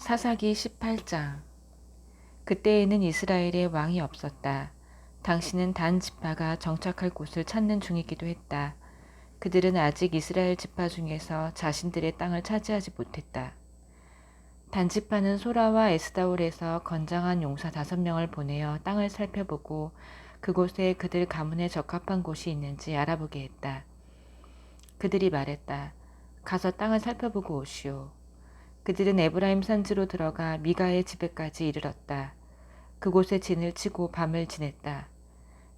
사사기 18장. 그때에는 이스라엘에 왕이 없었다. 당신은 단 지파가 정착할 곳을 찾는 중이기도 했다. 그들은 아직 이스라엘 지파 중에서 자신들의 땅을 차지하지 못했다. 단 지파는 소라와 에스다올에서 건장한 용사 5명을 보내어 땅을 살펴보고 그곳에 그들 가문에 적합한 곳이 있는지 알아보게 했다. 그들이 말했다. 가서 땅을 살펴보고 오시오. 그들은 에브라임 산지로 들어가 미가의 집에까지 이르렀다. 그곳에 진을 치고 밤을 지냈다.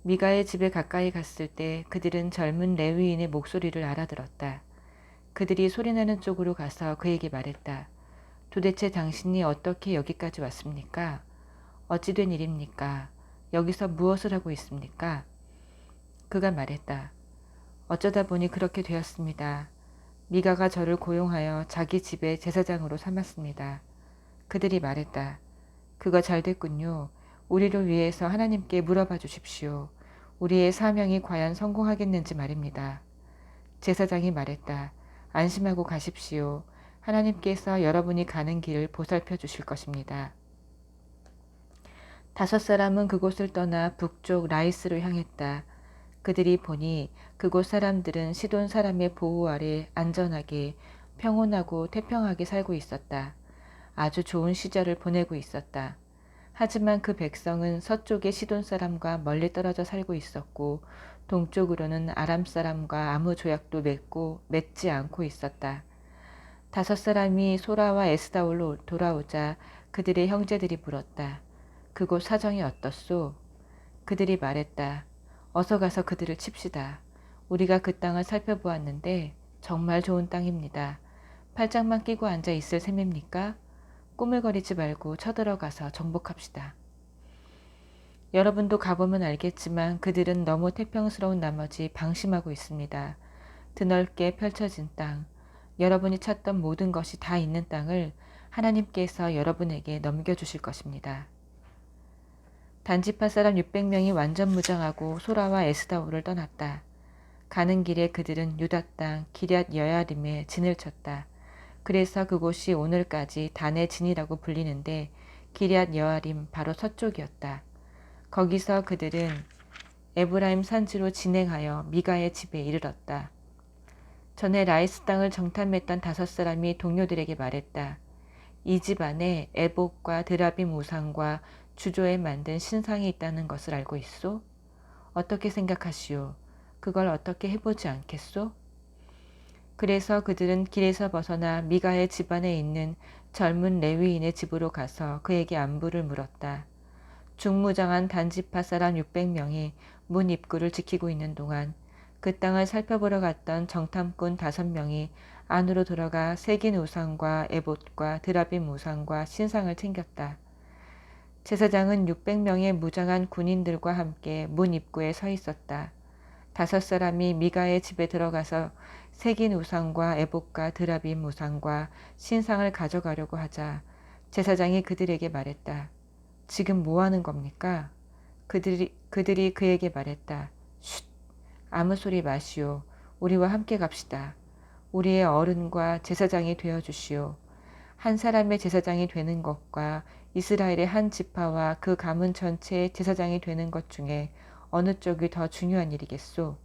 미가의 집에 가까이 갔을 때 그들은 젊은 레위인의 목소리를 알아들었다. 그들이 소리나는 쪽으로 가서 그에게 말했다. 도대체 당신이 어떻게 여기까지 왔습니까? 어찌 된 일입니까? 여기서 무엇을 하고 있습니까? 그가 말했다. 어쩌다 보니 그렇게 되었습니다. 미가가 저를 고용하여 자기 집의 제사장으로 삼았습니다. 그들이 말했다. 그거 잘 됐군요. 우리를 위해서 하나님께 물어봐 주십시오. 우리의 사명이 과연 성공하겠는지 말입니다. 제사장이 말했다. 안심하고 가십시오. 하나님께서 여러분이 가는 길을 보살펴 주실 것입니다. 5사람은 그곳을 떠나 북쪽 라이스로 향했다. 그들이 보니 그곳 사람들은 시돈 사람의 보호 아래 안전하게 평온하고 태평하게 살고 있었다. 아주 좋은 시절을 보내고 있었다. 하지만 그 백성은 서쪽의 시돈 사람과 멀리 떨어져 살고 있었고 동쪽으로는 아람 사람과 아무 조약도 맺지 않고 있었다. 5사람이 소라와 에스다올로 돌아오자 그들의 형제들이 물었다. 그곳 사정이 어떻소? 그들이 말했다. 어서 가서 그들을 칩시다. 우리가 그 땅을 살펴보았는데 정말 좋은 땅입니다. 팔짱만 끼고 앉아 있을 셈입니까? 꾸물거리지 말고 쳐들어가서 정복합시다. 여러분도 가보면 알겠지만 그들은 너무 태평스러운 나머지 방심하고 있습니다. 드넓게 펼쳐진 땅, 여러분이 찾던 모든 것이 다 있는 땅을 하나님께서 여러분에게 넘겨주실 것입니다. 단지파 사람 600명이 완전 무장하고 소라와 에스다올을 떠났다. 가는 길에 그들은 유다 땅 기럇 여야림에 진을 쳤다. 그래서 그곳이 오늘까지 단의 진이라고 불리는데 기럇 여야림 바로 서쪽이었다. 거기서 그들은 에브라임 산지로 진행하여 미가의 집에 이르렀다. 전에 라이스 땅을 정탐했던 5사람이 동료들에게 말했다. 이 집 안에 에봇과 드라빔 우상과 주조에 만든 신상이 있다는 것을 알고 있소? 어떻게 생각하시오? 그걸 어떻게 해보지 않겠소? 그래서 그들은 길에서 벗어나 미가의 집안에 있는 젊은 레위인의 집으로 가서 그에게 안부를 물었다. 중무장한 단지파 사람 600명이 문 입구를 지키고 있는 동안 그 땅을 살펴보러 갔던 정탐꾼 5명이 안으로 들어가 새긴 우상과 에봇과 드라빔 우상과 신상을 챙겼다. 제사장은 600명의 무장한 군인들과 함께 문 입구에 서 있었다. 5사람이 미가의 집에 들어가서 새긴 우상과 에봇과 드라빔 우상과 신상을 가져가려고 하자 제사장이 그들에게 말했다. 지금 뭐 하는 겁니까? 그들이 그에게 말했다. 쉿! 아무 소리 마시오. 우리와 함께 갑시다. 우리의 어른과 제사장이 되어주시오. 한 사람의 제사장이 되는 것과 이스라엘의 한 지파와 그 가문 전체의 제사장이 되는 것 중에 어느 쪽이 더 중요한 일이겠소?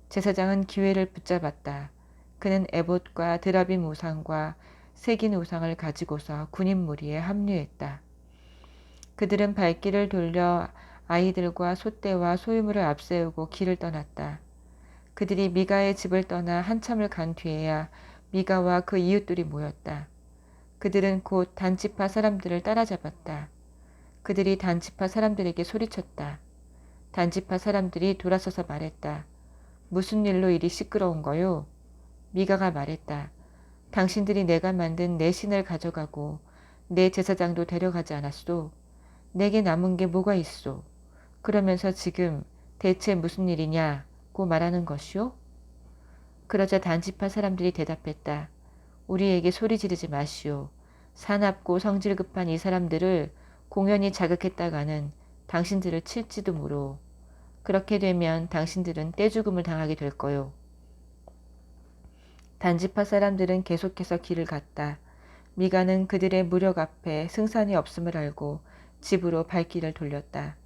제사장은 기회를 붙잡았다. 그는 에봇과 드라빔 우상과 새긴 우상을 가지고서 군인 무리에 합류했다. 그들은 발길을 돌려 아이들과 소떼와 소유물을 앞세우고 길을 떠났다. 그들이 미가의 집을 떠나 한참을 간 뒤에야 미가와 그 이웃들이 모였다. 그들은 곧 단지파 사람들을 따라잡았다. 그들이 단지파 사람들에게 소리쳤다. 단지파 사람들이 돌아서서 말했다. 무슨 일로 이리 시끄러운 거요? 미가가 말했다. 당신들이 내가 만든 내 신을 가져가고 내 제사장도 데려가지 않았소. 내게 남은 게 뭐가 있소? 그러면서 지금 대체 무슨 일이냐고 말하는 것이오? 그러자 단지파 사람들이 대답했다. 우리에게 소리 지르지 마시오. 사납고 성질 급한 이 사람들을 공연히 자극했다가는 당신들을 칠지도 모르오. 그렇게 되면 당신들은 떼죽음을 당하게 될 거요. 단지파 사람들은 계속해서 길을 갔다. 미가는 그들의 무력 앞에 승산이 없음을 알고 집으로 발길을 돌렸다.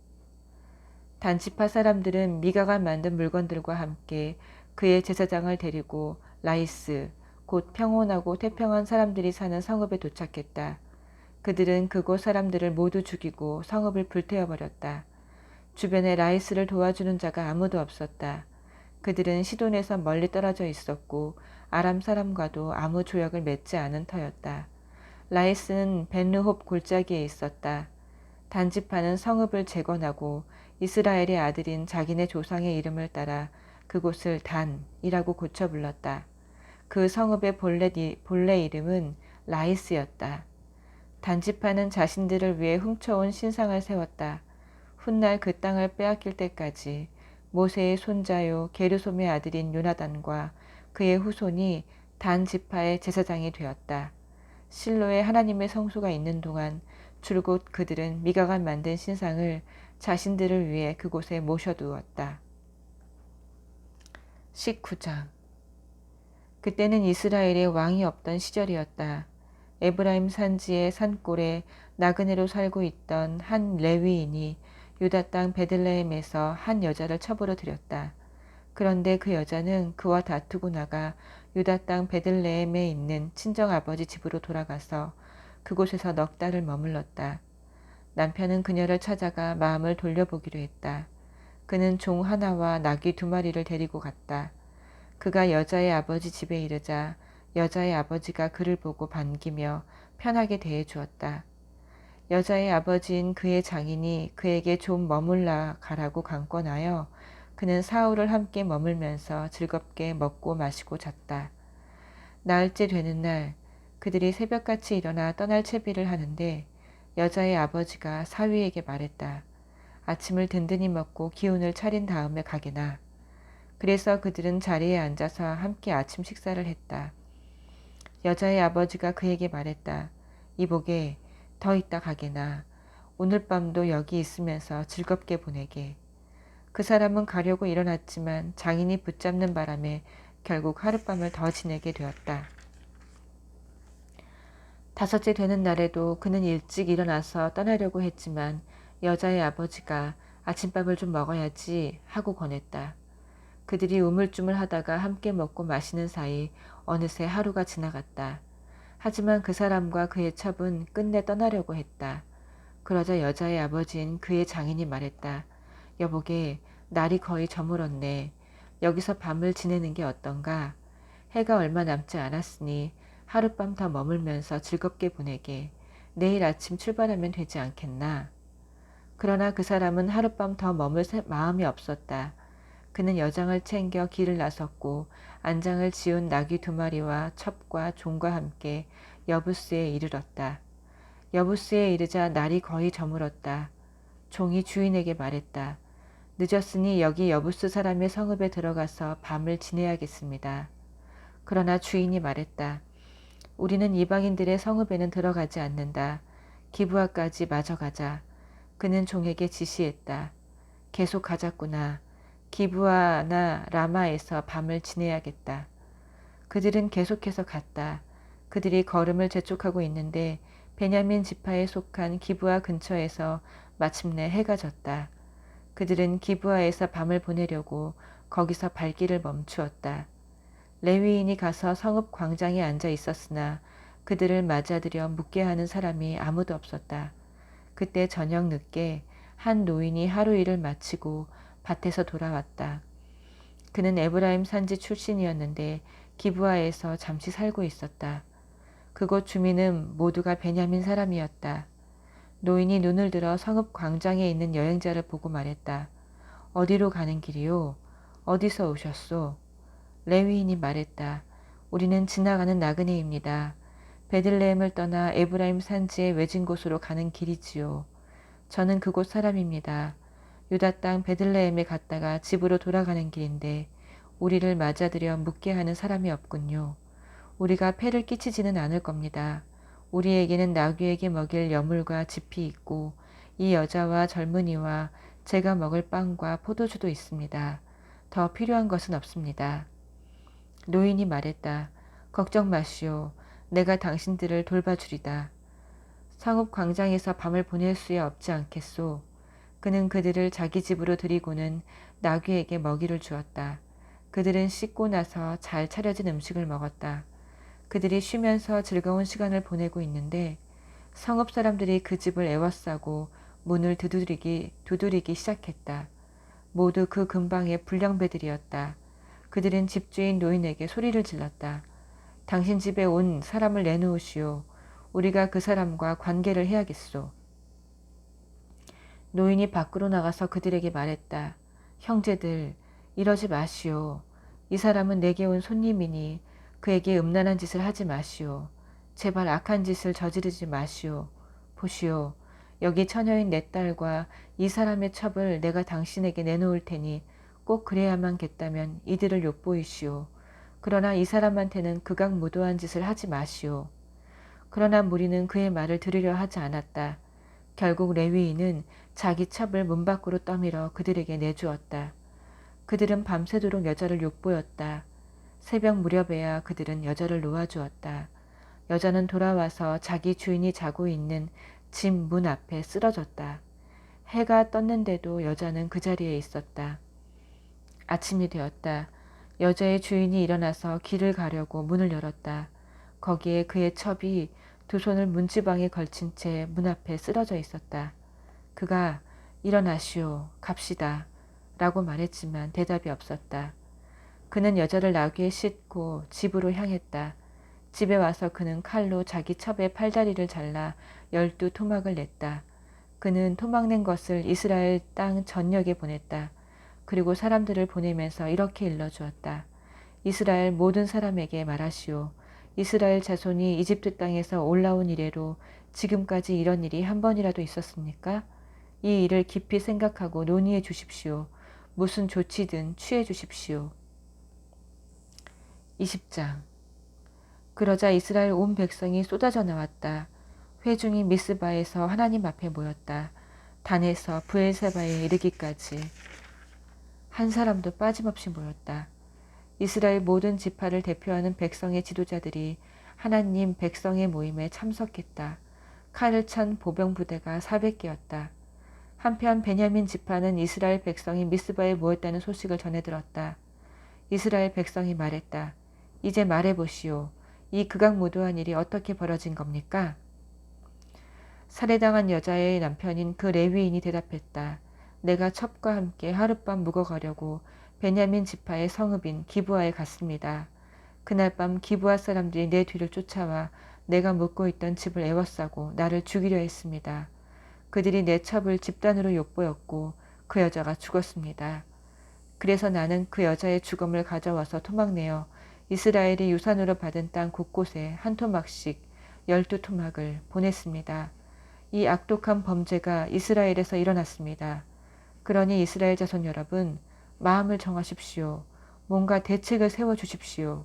단지파 사람들은 미가가 만든 물건들과 함께 그의 제사장을 데리고 라이스, 곧 평온하고 태평한 사람들이 사는 성읍에 도착했다. 그들은 그곳 사람들을 모두 죽이고 성읍을 불태워버렸다. 주변에 라이스를 도와주는 자가 아무도 없었다. 그들은 시돈에서 멀리 떨어져 있었고 아람 사람과도 아무 조약을 맺지 않은 터였다. 라이스는 벤르홉 골짜기에 있었다. 단지파는 성읍을 재건하고 이스라엘의 아들인 자기네 조상의 이름을 따라 그곳을 단이라고 고쳐 불렀다. 그 성읍의 본래 이름은 라이스였다. 단지파는 자신들을 위해 훔쳐온 신상을 세웠다. 훗날 그 땅을 빼앗길 때까지 모세의 손자요 게르솜의 아들인 요나단과 그의 후손이 단지파의 제사장이 되었다. 실로에 하나님의 성소가 있는 동안 줄곧 그들은 미가가 만든 신상을 자신들을 위해 그곳에 모셔두었다. 19장. 그때는 이스라엘에 왕이 없던 시절이었다. 에브라임 산지의 산골에 나그네로 살고 있던 한 레위인이 유다 땅 베들레헴에서 한 여자를 첩으로 들였다. 그런데 그 여자는 그와 다투고 나가 유다 땅 베들레헴에 있는 친정아버지 집으로 돌아가서 그곳에서 넉 달을 머물렀다. 남편은 그녀를 찾아가 마음을 돌려보기로 했다. 그는 종 하나와 나귀 2마리를 데리고 갔다. 그가 여자의 아버지 집에 이르자 여자의 아버지가 그를 보고 반기며 편하게 대해 주었다. 여자의 아버지인 그의 장인이 그에게 좀 머물러 가라고 강권하여 그는 사흘을 함께 머물면서 즐겁게 먹고 마시고 잤다. 나흘째 되는 날 그들이 새벽같이 일어나 떠날 채비를 하는데 여자의 아버지가 사위에게 말했다. 아침을 든든히 먹고 기운을 차린 다음에 가게나. 그래서 그들은 자리에 앉아서 함께 아침 식사를 했다. 여자의 아버지가 그에게 말했다. 이보게 더 있다 가게나. 오늘 밤도 여기 있으면서 즐겁게 보내게. 그 사람은 가려고 일어났지만 장인이 붙잡는 바람에 결국 하룻밤을 더 지내게 되었다. 5째 되는 날에도 그는 일찍 일어나서 떠나려고 했지만 여자의 아버지가 아침밥을 좀 먹어야지 하고 권했다. 그들이 우물쭈물 하다가 함께 먹고 마시는 사이 어느새 하루가 지나갔다. 하지만 그 사람과 그의 첩은 끝내 떠나려고 했다. 그러자 여자의 아버지인 그의 장인이 말했다. 여보게, 날이 거의 저물었네. 여기서 밤을 지내는 게 어떤가? 해가 얼마 남지 않았으니 하룻밤 더 머물면서 즐겁게 보내게. 내일 아침 출발하면 되지 않겠나? 그러나 그 사람은 하룻밤 더 머물 마음이 없었다. 그는 여장을 챙겨 길을 나섰고 안장을 지운 나귀 2마리와 첩과 종과 함께 여부스에 이르렀다. 여부스에 이르자 날이 거의 저물었다. 종이 주인에게 말했다. 늦었으니 여기 여부스 사람의 성읍에 들어가서 밤을 지내야겠습니다. 그러나 주인이 말했다. 우리는 이방인들의 성읍에는 들어가지 않는다. 기브아까지 마저 가자. 그는 종에게 지시했다. 계속 가자꾸나. 기브아나 라마에서 밤을 지내야겠다. 그들은 계속해서 갔다. 그들이 걸음을 재촉하고 있는데 베냐민 지파에 속한 기브아 근처에서 마침내 해가 졌다. 그들은 기브아에서 밤을 보내려고 거기서 발길을 멈추었다. 레위인이 가서 성읍 광장에 앉아 있었으나 그들을 맞아들여 묻게 하는 사람이 아무도 없었다. 그때 저녁 늦게 한 노인이 하루 일을 마치고 밭에서 돌아왔다. 그는 에브라임 산지 출신이었는데 기브아에서 잠시 살고 있었다. 그곳 주민은 모두가 베냐민 사람이었다. 노인이 눈을 들어 성읍 광장에 있는 여행자를 보고 말했다. 어디로 가는 길이요? 어디서 오셨소? 레위인이 말했다. 우리는 지나가는 나그네입니다. 베들레헴을 떠나 에브라임 산지의 외진 곳으로 가는 길이지요. 저는 그곳 사람입니다. 유다 땅 베들레헴에 갔다가 집으로 돌아가는 길인데 우리를 맞아들여 묻게 하는 사람이 없군요. 우리가 폐를 끼치지는 않을 겁니다. 우리에게는 나귀에게 먹일 여물과 짚이 있고 이 여자와 젊은이와 제가 먹을 빵과 포도주도 있습니다. 더 필요한 것은 없습니다. 노인이 말했다. 걱정 마시오. 내가 당신들을 돌봐주리다. 성읍 광장에서 밤을 보낼 수야 없지 않겠소. 그는 그들을 자기 집으로 들이고는 나귀에게 먹이를 주었다. 그들은 씻고 나서 잘 차려진 음식을 먹었다. 그들이 쉬면서 즐거운 시간을 보내고 있는데 성읍 사람들이 그 집을 에워싸고 문을 두드리기 시작했다. 모두 그 근방의 불량배들이었다. 그들은 집주인 노인에게 소리를 질렀다. 당신 집에 온 사람을 내놓으시오. 우리가 그 사람과 관계를 해야겠소. 노인이 밖으로 나가서 그들에게 말했다. 형제들, 이러지 마시오. 이 사람은 내게 온 손님이니 그에게 음란한 짓을 하지 마시오. 제발 악한 짓을 저지르지 마시오. 보시오. 여기 처녀인 내 딸과 이 사람의 첩을 내가 당신에게 내놓을 테니 꼭 그래야만 겠다면 이들을 엿보이시오. 그러나 이 사람한테는 극악무도한 짓을 하지 마시오. 그러나 무리는 그의 말을 들으려 하지 않았다. 결국 레위인은 자기 첩을 문 밖으로 떠밀어 그들에게 내주었다. 그들은 밤새도록 여자를 욕보였다. 새벽 무렵에야 그들은 여자를 놓아주었다. 여자는 돌아와서 자기 주인이 자고 있는 집 문 앞에 쓰러졌다. 해가 떴는데도 여자는 그 자리에 있었다. 아침이 되었다. 여자의 주인이 일어나서 길을 가려고 문을 열었다. 거기에 그의 첩이 두 손을 문지방에 걸친 채 문 앞에 쓰러져 있었다. 그가 일어나시오, 갑시다 라고 말했지만 대답이 없었다. 그는 여자를 나귀에 싣고 집으로 향했다. 집에 와서 그는 칼로 자기 첩의 팔다리를 잘라 12토막을 냈다. 그는 토막낸 것을 이스라엘 땅 전역에 보냈다. 그리고 사람들을 보내면서 이렇게 일러주었다. 이스라엘 모든 사람에게 말하시오. 이스라엘 자손이 이집트 땅에서 올라온 이래로 지금까지 이런 일이 한 번이라도 있었습니까? 이 일을 깊이 생각하고 논의해 주십시오. 무슨 조치든 취해 주십시오. 20장. 그러자 이스라엘 온 백성이 쏟아져 나왔다. 회중이 미스바에서 하나님 앞에 모였다. 단에서 브엘세바에 이르기까지 한 사람도 빠짐없이 모였다. 이스라엘 모든 지파를 대표하는 백성의 지도자들이 하나님 백성의 모임에 참석했다. 칼을 찬 보병 부대가 400개였다. 한편 베냐민 지파는 이스라엘 백성이 미스바에 모였다는 소식을 전해 들었다. 이스라엘 백성이 말했다. 이제 말해보시오. 이 극악무도한 일이 어떻게 벌어진 겁니까? 살해당한 여자의 남편인 그 레위인이 대답했다. 내가 첩과 함께 하룻밤 묵어가려고 베냐민 지파의 성읍인 기브아에 갔습니다. 그날 밤 기브아 사람들이 내 뒤를 쫓아와 내가 묵고 있던 집을 에워싸고 나를 죽이려 했습니다. 그들이 내 첩을 집단으로 욕보였고 그 여자가 죽었습니다. 그래서 나는 그 여자의 죽음을 가져와서 토막내어 이스라엘이 유산으로 받은 땅 곳곳에 한 토막씩 12토막을 보냈습니다. 이 악독한 범죄가 이스라엘에서 일어났습니다. 그러니 이스라엘 자손 여러분, 마음을 정하십시오. 뭔가 대책을 세워주십시오.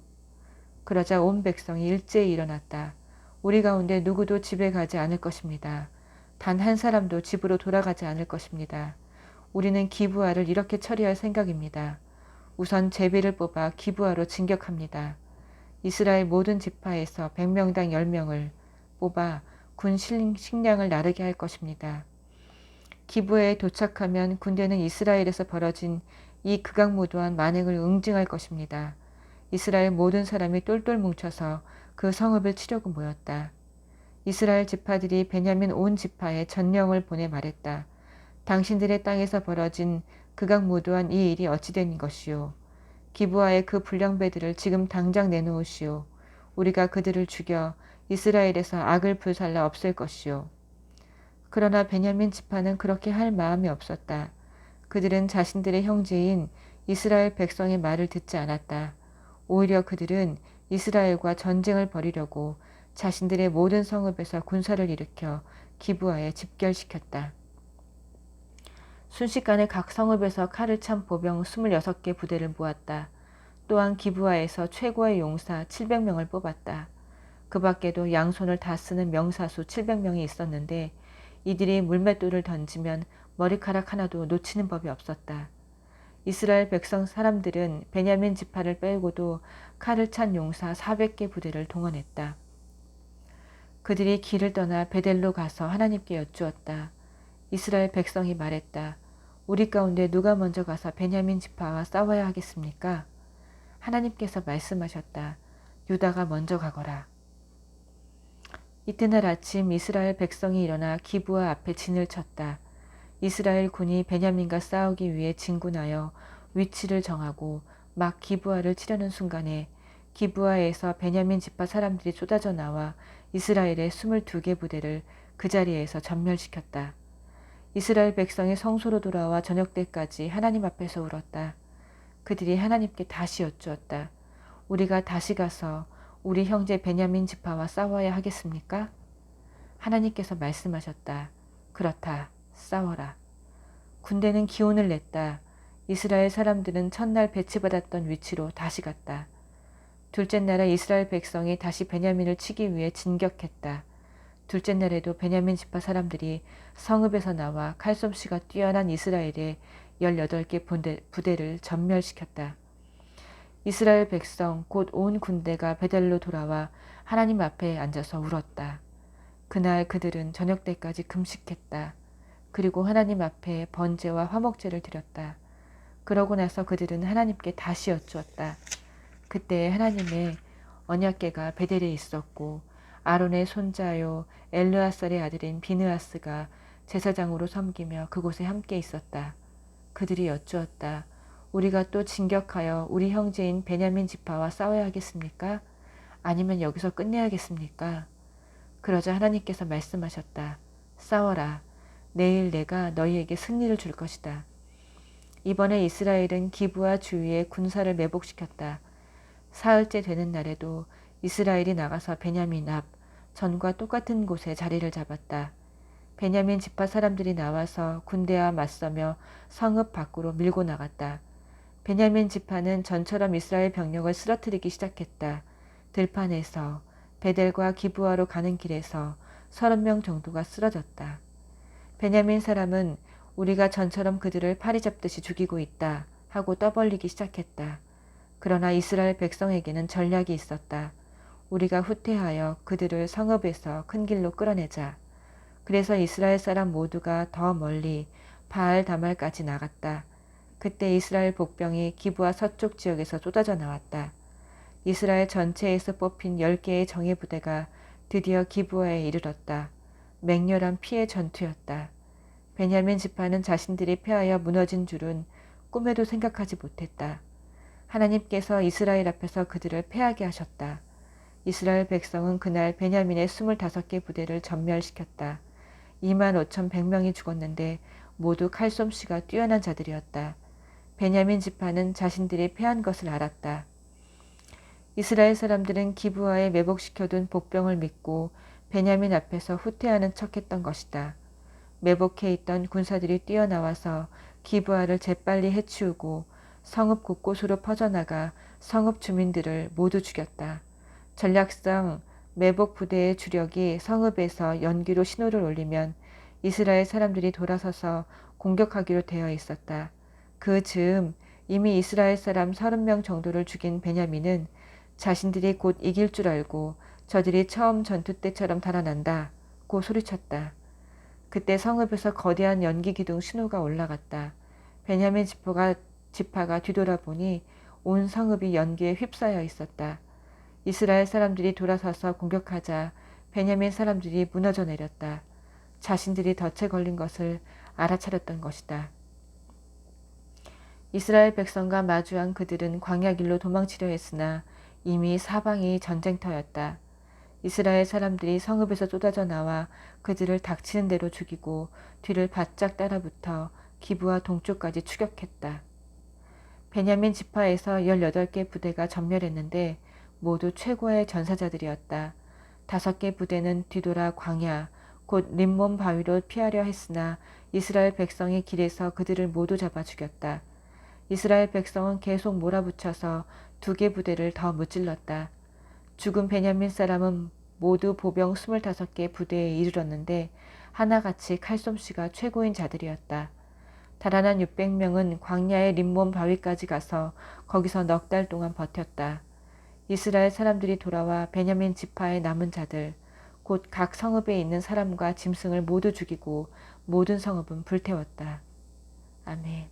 그러자 온 백성이 일제히 일어났다. 우리 가운데 누구도 집에 가지 않을 것입니다. 단 한 사람도 집으로 돌아가지 않을 것입니다. 우리는 기브아를 이렇게 처리할 생각입니다. 우선 제비를 뽑아 기브아로 진격합니다. 이스라엘 모든 지파에서 100명당 10명을 뽑아 군 식량을 나르게 할 것입니다. 기브아에 도착하면 군대는 이스라엘에서 벌어진 이 극악무도한 만행을 응징할 것입니다. 이스라엘 모든 사람이 똘똘 뭉쳐서 그 성읍을 치려고 모였다. 이스라엘 지파들이 베냐민 온 지파에 전령을 보내 말했다. 당신들의 땅에서 벌어진 극악무도한 이 일이 어찌된 것이오. 기브아의 그 불량배들을 지금 당장 내놓으시오. 우리가 그들을 죽여 이스라엘에서 악을 불살라 없앨 것이오. 그러나 베냐민 지파는 그렇게 할 마음이 없었다. 그들은 자신들의 형제인 이스라엘 백성의 말을 듣지 않았다. 오히려 그들은 이스라엘과 전쟁을 벌이려고 자신들의 모든 성읍에서 군사를 일으켜 기브아에 집결시켰다. 순식간에 각 성읍에서 칼을 찬 보병 26개 부대를 모았다. 또한 기브아에서 최고의 용사 700명을 뽑았다. 그 밖에도 양손을 다 쓰는 명사수 700명이 있었는데 이들이 물맷돌을 던지면 머리카락 하나도 놓치는 법이 없었다. 이스라엘 백성 사람들은 베냐민 지파를 빼고도 칼을 찬 용사 400개 부대를 동원했다. 그들이 길을 떠나 베델로 가서 하나님께 여쭈었다. 이스라엘 백성이 말했다. 우리 가운데 누가 먼저 가서 베냐민 지파와 싸워야 하겠습니까? 하나님께서 말씀하셨다. 유다가 먼저 가거라. 이튿날 아침 이스라엘 백성이 일어나 기브아 앞에 진을 쳤다. 이스라엘 군이 베냐민과 싸우기 위해 진군하여 위치를 정하고 막 기브아를 치려는 순간에 기브아에서 베냐민 지파 사람들이 쏟아져 나와 이스라엘의 22개 부대를 그 자리에서 전멸시켰다. 이스라엘 백성이 성소로 돌아와 저녁 때까지 하나님 앞에서 울었다. 그들이 하나님께 다시 여쭈었다. 우리가 다시 가서 우리 형제 베냐민 지파와 싸워야 하겠습니까? 하나님께서 말씀하셨다. 그렇다. 싸워라. 군대는 기온을 냈다. 이스라엘 사람들은 첫날 배치받았던 위치로 다시 갔다. 둘째 날에 이스라엘 백성이 다시 베냐민을 치기 위해 진격했다. 둘째 날에도 베냐민 지파 사람들이 성읍에서 나와 칼솜씨가 뛰어난 이스라엘의 18개 부대를 전멸시켰다. 이스라엘 백성 곧 온 군대가 베델로 돌아와 하나님 앞에 앉아서 울었다. 그날 그들은 저녁 때까지 금식했다. 그리고 하나님 앞에 번제와 화목제를 드렸다. 그러고 나서 그들은 하나님께 다시 여쭈었다. 그때 하나님의 언약궤가 베델에 있었고 아론의 손자요 엘르아살의 아들인 비느하스가 제사장으로 섬기며 그곳에 함께 있었다. 그들이 여쭈었다. 우리가 또 진격하여 우리 형제인 베냐민 지파와 싸워야 하겠습니까? 아니면 여기서 끝내야겠습니까? 그러자 하나님께서 말씀하셨다. 싸워라. 내일 내가 너희에게 승리를 줄 것이다. 이번에 이스라엘은 기브아 주위에 군사를 매복시켰다. 사흘째 되는 날에도 이스라엘이 나가서 베냐민 앞 전과 똑같은 곳에 자리를 잡았다. 베냐민 지파 사람들이 나와서 군대와 맞서며 성읍 밖으로 밀고 나갔다. 베냐민 지파는 전처럼 이스라엘 병력을 쓰러뜨리기 시작했다. 들판에서 베델과 기브아로 가는 길에서 30명 정도가 쓰러졌다. 베냐민 사람은 우리가 전처럼 그들을 파리 잡듯이 죽이고 있다 하고 떠벌리기 시작했다. 그러나 이스라엘 백성에게는 전략이 있었다. 우리가 후퇴하여 그들을 성읍에서 큰 길로 끌어내자. 그래서 이스라엘 사람 모두가 더 멀리 바알 다말까지 나갔다. 그때 이스라엘 복병이 기브아 서쪽 지역에서 쏟아져 나왔다. 이스라엘 전체에서 뽑힌 10개의 정예 부대가 드디어 기브아에 이르렀다. 맹렬한 피해 전투였다. 베냐민 지파는 자신들이 패하여 무너진 줄은 꿈에도 생각하지 못했다. 하나님께서 이스라엘 앞에서 그들을 패하게 하셨다. 이스라엘 백성은 그날 베냐민의 25개 부대를 전멸시켰다. 25,100명이 죽었는데 모두 칼솜씨가 뛰어난 자들이었다. 베냐민 지파는 자신들이 패한 것을 알았다. 이스라엘 사람들은 기브아에 매복시켜둔 복병을 믿고 베냐민 앞에서 후퇴하는 척했던 것이다. 매복해 있던 군사들이 뛰어나와서 기브아를 재빨리 해치우고 성읍 곳곳으로 퍼져나가 성읍 주민들을 모두 죽였다. 전략상 매복 부대의 주력이 성읍에서 연기로 신호를 올리면 이스라엘 사람들이 돌아서서 공격하기로 되어 있었다. 그 즈음 이미 이스라엘 사람 30명 정도를 죽인 베냐민은 자신들이 곧 이길 줄 알고 저들이 처음 전투 때처럼 달아난다고 소리쳤다. 그때 성읍에서 거대한 연기 기둥 신호가 올라갔다. 베냐민 지파가 뒤돌아보니 온 성읍이 연기에 휩싸여 있었다. 이스라엘 사람들이 돌아서서 공격하자 베냐민 사람들이 무너져 내렸다. 자신들이 덫에 걸린 것을 알아차렸던 것이다. 이스라엘 백성과 마주한 그들은 광야 길로 도망치려 했으나 이미 사방이 전쟁터였다. 이스라엘 사람들이 성읍에서 쏟아져 나와 그들을 닥치는 대로 죽이고 뒤를 바짝 따라붙어 기브아 동쪽까지 추격했다. 베냐민 지파에서 18개 부대가 전멸했는데 모두 최고의 전사자들이었다. 5개 부대는 뒤돌아 광야, 곧 림몬 바위로 피하려 했으나 이스라엘 백성이 길에서 그들을 모두 잡아 죽였다. 이스라엘 백성은 계속 몰아붙여서 2개 부대를 더 무찔렀다. 죽은 베냐민 사람은 모두 보병 25개 부대에 이르렀는데 하나같이 칼솜씨가 최고인 자들이었다. 달아난 600명은 광야의 림몬 바위까지 가서 거기서 넉 달 동안 버텼다. 이스라엘 사람들이 돌아와 베냐민 지파의 남은 자들, 곧 각 성읍에 있는 사람과 짐승을 모두 죽이고 모든 성읍은 불태웠다. 아멘.